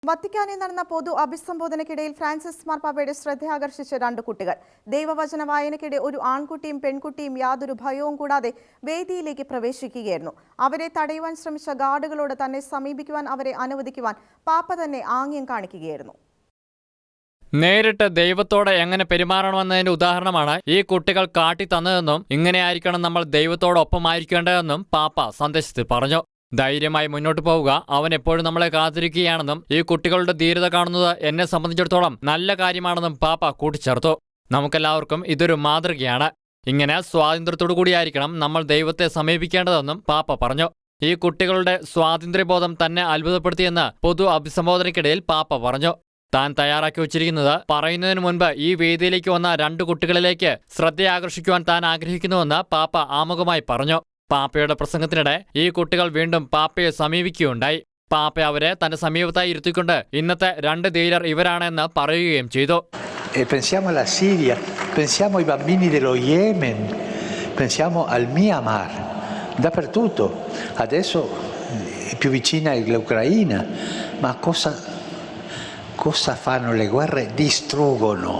വത്തിക്കാനിൽ നടന്ന പൊതു അഭിസംബോധനയ്ക്കിടയിൽ ഫ്രാൻസിസ് മാർപ്പാപ്പയുടെ ശ്രദ്ധയാകർഷിച്ച രണ്ട് കുട്ടികൾ. ദൈവവചന വായനയ്ക്കിടെ ഒരു ആൺകുട്ടിയും പെൺകുട്ടിയും യാതൊരു ഭയവും കൂടാതെ വേദിയിലേക്ക് പ്രവേശിക്കുകയായിരുന്നു. അവരെ തടയുവാൻ ശ്രമിച്ച ഗാർഡുകളോട് തന്നെ സമീപിക്കുവാൻ അവരെ അനുവദിക്കുവാൻ പാപ്പ തന്നെ ആംഗ്യം കാണിക്കുകയായിരുന്നു. നേരിട്ട് ദൈവത്തോട് എങ്ങനെ പെരുമാറണമെന്നതിന്റെ ഉദാഹരണമാണ് ഈ കുട്ടികൾ കാട്ടിത്തന്നതെന്നും ഇങ്ങനെയായിരിക്കണം നമ്മൾ ദൈവത്തോടൊപ്പമായിരിക്കേണ്ടതെന്നും പാപ്പ സന്ദേശത്തിൽ പറഞ്ഞു. ധൈര്യമായി മുന്നോട്ട് പോവുക, അവൻ എപ്പോഴും നമ്മളെ കാത്തിരിക്കുകയാണെന്നും ഈ കുട്ടികളുടെ ധീരത കാണുന്നത് എന്നെ സംബന്ധിച്ചിടത്തോളം നല്ല കാര്യമാണെന്നും പാപ്പ കൂട്ടിച്ചേർത്തു. നമുക്കെല്ലാവർക്കും ഇതൊരു മാതൃകയാണ്. ഇങ്ങനെ സ്വാതന്ത്ര്യത്തോടു കൂടിയായിരിക്കണം നമ്മൾ ദൈവത്തെ സമീപിക്കേണ്ടതെന്നും പാപ്പ പറഞ്ഞു. ഈ കുട്ടികളുടെ സ്വാതന്ത്ര്യബോധം തന്നെ അത്ഭുതപ്പെടുത്തിയെന്ന് പൊതു അഭിസംബോധനയ്ക്കിടയിൽ പാപ്പ പറഞ്ഞു. താൻ തയ്യാറാക്കി വച്ചിരിക്കുന്നത് പറയുന്നതിന് മുൻപ് ഈ വേദിയിലേക്ക് വന്ന രണ്ട് കുട്ടികളിലേക്ക് ശ്രദ്ധയാകർഷിക്കുവാൻ താൻ ആഗ്രഹിക്കുന്നുവെന്ന് പാപ്പ ആമുഖമായി പറഞ്ഞു. പാപ്പയുടെ പ്രസംഗത്തിനിടെ ഈ കുട്ടികൾ വീണ്ടും പാപ്പയെ സമീപിക്കുകയുണ്ടായി. പാപ്പ അവരെ തന്റെ സമീപത്തായി ഇരുത്തിക്കൊണ്ട് ഇന്നത്തെ രണ്ട് ധീരർ ഇവരാണെന്ന് പറയുകയും ചെയ്തു. Pensiamo alla Siria, pensiamo ai bambini dello Yemen, pensiamo al Myanmar, dappertutto. Adesso è più vicina l'Ucraina, ma cosa fanno le guerre? Distruggono.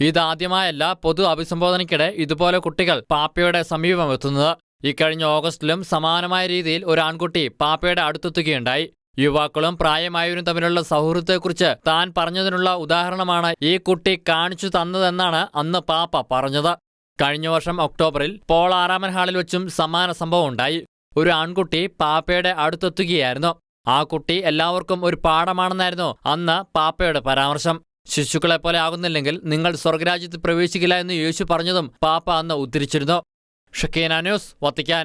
ഇതാദ്യമായല്ല പൊതു അഭിസംബോധനയ്ക്കിടെ ഇതുപോലെ കുട്ടികൾ പാപ്പയുടെ സമീപമെത്തുന്നത്. ഇക്കഴിഞ്ഞ ഓഗസ്റ്റിലും സമാനമായ രീതിയിൽ ഒരു ആൺകുട്ടി പാപ്പയുടെ അടുത്തെത്തുകയുണ്ടായി. യുവാക്കളും പ്രായമായവരും തമ്മിലുള്ള സൗഹൃദത്തെക്കുറിച്ച് താൻ പറഞ്ഞതിനുള്ള ഉദാഹരണമാണ് ഈ കുട്ടി കാണിച്ചു തന്നതെന്നാണ് അന്ന് പാപ്പ പറഞ്ഞത്. കഴിഞ്ഞ വർഷം ഒക്ടോബറിൽ പോൾ ആറാമൻ ഹാളിൽ വെച്ചും സമാന സംഭവം ഉണ്ടായി. ഒരു ആൺകുട്ടി പാപ്പയുടെ അടുത്തെത്തുകയായിരുന്നു. ആ കുട്ടി എല്ലാവർക്കും ഒരു പാഠമാണെന്നായിരുന്നു അന്ന് പാപ്പയുടെ പരാമർശം. ശിശുക്കളെപ്പോലെ ആകുന്നില്ലെങ്കിൽ നിങ്ങൾ സ്വർഗരാജ്യത്ത് പ്രവേശിക്കില്ല എന്ന് യേശു പറഞ്ഞതും പാപ്പ അന്ന് ഉദ്ധരിച്ചിരുന്നു. Shekinah news, Vatican.